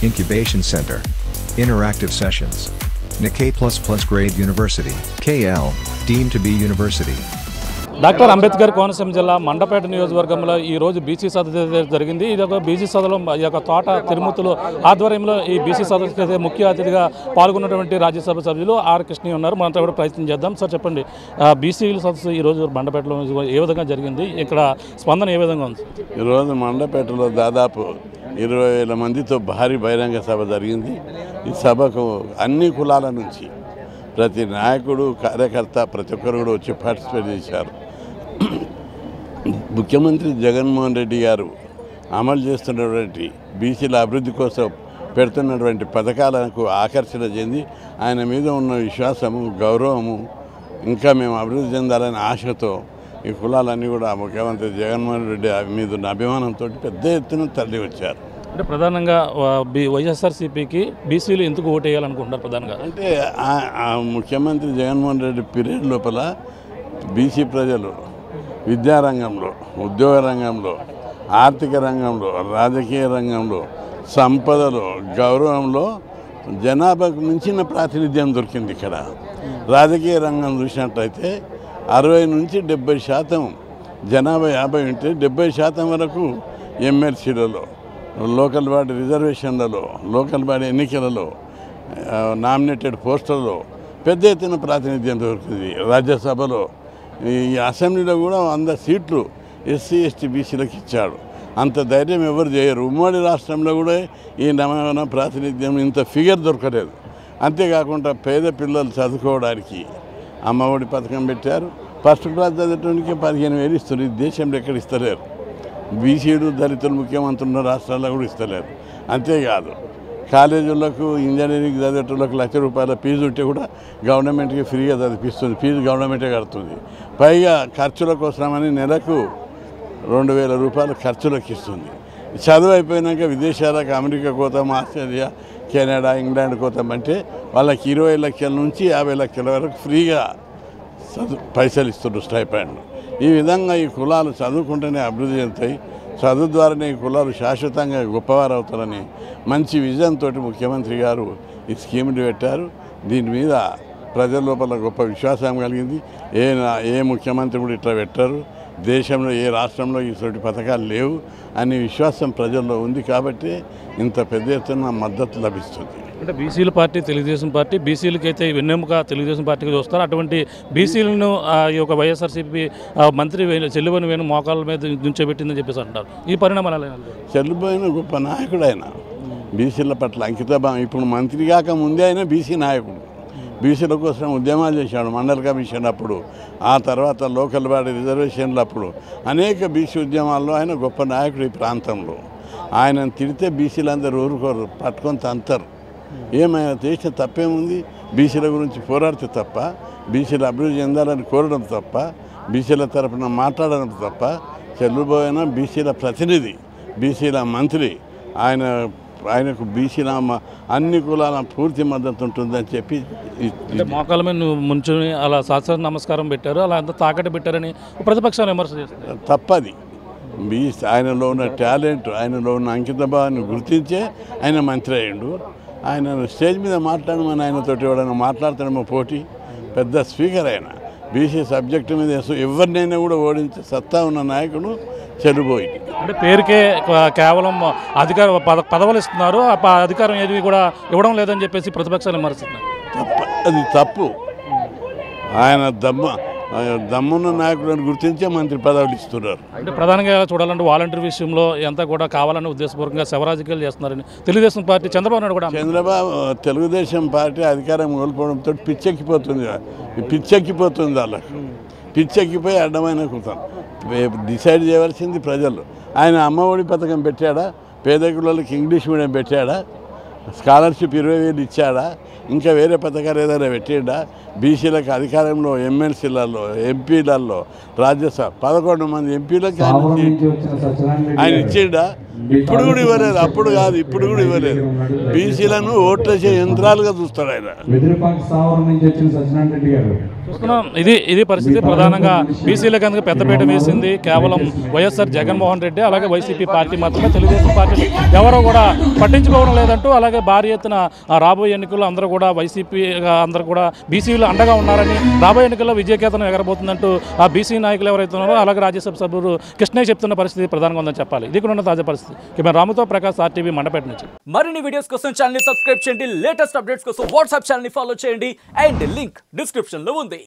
Incubation Center. Interactive sessions. Nikkei++ Grade University. KL, deemed to be university. Doctor Ambedkar Konaseema జిల్లా మండపేట నియోజకవర్గంలో ఈ రోజు BC సదస్సు జరిగింది. ఇది ఒక బీసీ సదస్సులో ఈ యొక్క తోట తిరుమూర్తులు ఆధ్వర్యంలో ఈ బీసీ సదస్సుకి ముఖ్య అతిథిగా పాల్గొన్నటువంటి రాజ్యసభ సభ్యులు ఆర్ కృష్ణ ఉన్నారు. మనతో కూడా ప్రయత్నం చేద్దాం. సార్ చెప్పండి, బీసీల సదస్సు ఈరోజు మండపేటలో ఏ విధంగా జరిగింది, ఇక్కడ స్పందన ఏ విధంగా ఉంది? ఈరోజు మండపేటలో దాదాపు 20,000 మందితో భారీ బహిరంగ సభ జరిగింది. ఈ సభకు అన్ని కులాల నుంచి ప్రతి నాయకుడు కార్యకర్త ప్రతి ఒక్కరు కూడా వచ్చి పార్టిసిపేట్ చేశారు. ముఖ్యమంత్రి జగన్మోహన్ రెడ్డి గారు అమలు చేస్తున్నటువంటి బీసీల అభివృద్ధి కోసం పెడుతున్నటువంటి పథకాలకు ఆకర్షణ చెంది ఆయన మీద ఉన్న విశ్వాసము గౌరవము ఇంకా మేము అభివృద్ధి చెందాలనే ఆశతో ఈ కులాలన్నీ కూడా ముఖ్యమంత్రి జగన్మోహన్ రెడ్డి మీద ఉన్న అభిమానంతో పెద్ద ఎత్తున తరలి వచ్చారు. అంటే ప్రధానంగా వైఎస్ఆర్సీపీకి బీసీలు ఎందుకు ఓటు వేయాలనుకుంటున్నారు? ప్రధానంగా అంటే ముఖ్యమంత్రి జగన్మోహన్ రెడ్డి పీరియడ్ లోపల బీసీ ప్రజలు విద్యారంగంలో, ఉద్యోగ రంగంలో, ఆర్థిక రంగంలో, రాజకీయ రంగంలో, సంపదలో, గౌరవంలో జనాభాకు మించిన ప్రాతినిధ్యం దొరికింది. ఇక్కడ రాజకీయ రంగం చూసినట్లయితే 60 నుంచి 70% జనాభా 50 ఉంటే 70% వరకు ఎమ్మెల్సీలలో, లోకల్ బాడీ రిజర్వేషన్లలో, లోకల్ బాడీ ఎన్నికలలో, నామినేటెడ్ పోస్టులలో పెద్ద ఎత్తున ప్రాతినిధ్యం దొరుకుతుంది. రాజ్యసభలో, ఈ అసెంబ్లీలో కూడా 100 సీట్లు ఎస్సీ ఎస్టీ బీసీలకు ఇచ్చాడు. అంత ధైర్యం ఎవరు చేయరు. ఉమ్మడి రాష్ట్రంలో కూడా ఈ నమూనా ప్రాతినిధ్యం ఇంత ఫిగర్ దొరకలేదు. అంతేకాకుండా పేద పిల్లలు చదువుకోవడానికి అమ్మఒడి పథకం పెట్టారు. ఫస్ట్ క్లాస్ చదివేటానికి 15,000 ఇస్తారు. ఈ దేశంలో ఎక్కడ ఇస్తలేరు. బీసీలు దళితులు ముఖ్యమంత్రి ఉన్న రాష్ట్రాల్లో కూడా ఇస్తలేరు. అంతేకాదు కాలేజీలకు ఇంజనీరింగ్ చదివేటోళ్ళకి ₹1,00,000 ఫీజు ఉంటే కూడా గవర్నమెంట్కి ఫ్రీగా చదివిస్తుంది. ఫీజు గవర్నమెంటే కడుతుంది. పైగా ఖర్చుల కోసమని నెలకు ₹2,000 ఖర్చులకు ఇస్తుంది. చదువు అయిపోయినాక విదేశాలకు అమెరికా కోతాం, ఆస్ట్రేలియా, కెనడా, ఇంగ్లాండ్ కోతాం అంటే వాళ్ళకి 20 లక్షల నుంచి 50 లక్షల వరకు ఫ్రీగా పైసలు ఇస్తున్నారు, స్టైపెండ్. ఈ విధంగా ఈ కులాలు చదువుకుంటేనే అభివృద్ధి చెందుతాయి. చదువు ద్వారానే ఈ కులాలు శాశ్వతంగా గొప్పవారు అవుతారని మంచి విజన్ తోటి ముఖ్యమంత్రి గారు ఈ స్కీమ్ని పెట్టారు. దీని మీద ప్రజల లోపల గొప్ప విశ్వాసం కలిగింది. ఏ ముఖ్యమంత్రి కూడా ఇట్లా పెట్టారు, దేశంలో ఏ రాష్ట్రంలో ఇటువంటి పథకాలు లేవు అనే విశ్వాసం ప్రజల్లో ఉంది. కాబట్టి ఇంత పెద్ద ఎత్తున మద్దతు లభిస్తుంది. అంటే బీసీల పార్టీ తెలుగుదేశం పార్టీ, బీసీలకి అయితే వెన్నెముక తెలుగుదేశం పార్టీకి చూస్తారు. అటువంటి బీసీలను ఈ యొక్క వైఎస్ఆర్సీపీ మంత్రి చెల్లుబోయిన వేణు మోకాళ్ళ మీద దించబెట్టిందని చెప్పేసి అంటారు. ఈ పరిణామాలు చెల్లుబోయిన గొప్ప నాయకుడు ఆయన, బీసీల పట్ల అంకితభావం. ఇప్పుడు మంత్రి కాక ముందే ఆయన బీసీ నాయకుడు. బీసీల కోసం ఉద్యమాలు చేశాడు. మండల కమిషన్ అప్పుడు, ఆ తర్వాత లోకల్ బాడీ రిజర్వేషన్లు అప్పుడు అనేక బీసీ ఉద్యమాల్లో ఆయన గొప్ప నాయకుడు. ఈ ప్రాంతంలో ఆయన తిడితే బీసీలందరూ ఊరుకోరు, పట్టుకొని తంతారు. ఏమైనా చేసిన తప్పేముంది? బీసీల గురించి పోరాడితే తప్ప, బీసీల అభివృద్ధి చెందాలని కోరడం తప్ప, బీసీల తరఫున మాట్లాడడం తప్ప. చెల్లుబోయిన బీసీల ప్రతినిధి, బీసీల మంత్రి. ఆయనకు బీసీల అన్ని కులాల పూర్తి మద్దతు ఉంటుందని చెప్పి మోకాల మీద ముంచుని అలా శాస్త్ర నమస్కారం పెట్టారు, అలా అంతా తాకట్టు పెట్టారని ప్రతిపక్షాలు విమర్శ చేస్తారు. తప్పది. ఆయనలో ఉన్న టాలెంట్, ఆయనలో ఉన్న అంకితభావాన్ని గుర్తించే ఆయన మంత్రి అయ్యిండు. ఆయన స్టేజ్ మీద మాట్లాడమని ఆయనతోటి ఎవడైనా మాట్లాడతాడేమో పోటీ. పెద్ద స్పీకర్ ఆయన. బీసీ సబ్జెక్టు మీద ఎవరినైనా కూడా ఓడించే సత్తా ఉన్న నాయకుడు చెల్లుబోయి. అంటే పేరుకే కేవలం పదవులు ఇస్తున్నారు, ఆ అధికారం ఏది కూడా ఇవ్వడం లేదని చెప్పేసి ప్రతిపక్షాలు విమర్శిస్తున్నారు. అది తప్పు. ఆయన దమ్మున్న నాయకులను గుర్తించే మంత్రి పదవులు ఇస్తున్నారు. అంటే ప్రధానంగా చూడాలంటే వాలంటీర్ విషయంలో ఎంత కూడా కావాలని ఉద్దేశపూర్వకంగా శవరాజకీయాలు చేస్తున్నారని తెలుగుదేశం పార్టీ చంద్రబాబు నాయుడు కూడా. తెలుగుదేశం పార్టీ అధికారం కోల్పోవడంతో పిచ్చెక్కిపోతుంది వాళ్ళకు. పిచ్చెక్కిపోయి అడ్డమైన కుతాం డిసైడ్ చేయవలసింది ప్రజలు. ఆయన అమ్మఒడి పథకం పెట్టాడా? పేద కులాలకు ఇంగ్లీష్ మీడియం పెట్టాడా? స్కాలర్షిప్ 20,000 ఇచ్చాడా? ఇంకా వేరే పథకాలు ఏదైనా పెట్టిండా? బీసీలకు అధికారంలో ఎమ్మెల్సీలలో, ఎంపీలలో, రాజ్యసభ 11 మంది ఎంపీలకు ఆయన ఇచ్చిండా? ఇప్పుడు కూడా ఇవ్వలేదు. అప్పుడు కాదు, ఇప్పుడు కూడా ఇవ్వలేదు. బీసీలను ఓట్లేసే యంత్రాలుగా చూస్తాడు ఆయన. చూస్తున్నాం. ఇది పరిస్థితి. ప్రధానంగా బీసీల కనుక పెద్దపీట వేసింది కేవలం వైఎస్ఆర్ జగన్మోహన్ రెడ్డి, అలాగే వైసీపీ పార్టీ మాత్రమే. తెలుగుదేశం పార్టీ ఎవరో కూడా పట్టించుకోవడం లేదంటూ, అలాగే భారీ ఎత్తున రాబోయే ఎన్నికల్లో అందరూ కూడా వైసీపీ అందరూ కూడా బీసీలు అండగా ఉన్నారని, రాబోయే ఎన్నికల్లో విజయకేతనం ఎగరబోతుందంటూ ఆ బీసీ నాయకులు ఎవరైతే ఉన్నారో, అలాగే రాజ్యసభ సభ్యులు కృష్ణయ్య చెప్తున్న పరిస్థితి ప్రధానంగా ఉందని చెప్పాలి. ఇది కూడా ఉన్న తాజా పరిస్థితి. కెమెరా రాముతో ప్రకాష్, ఆర్టీవీ, మండపేట నుంచి. మరిన్ని వీడియోస్ కోసం ఛానల్ ని సబ్స్క్రైబ్ చేయండి. లేటెస్ట్ అప్డేట్స్ కోసం వాట్సాప్ ఛానల్ ని ఫాలో చేయండి. అండ్ లింక్ డిస్క్రిప్షన్ లో ఉంది.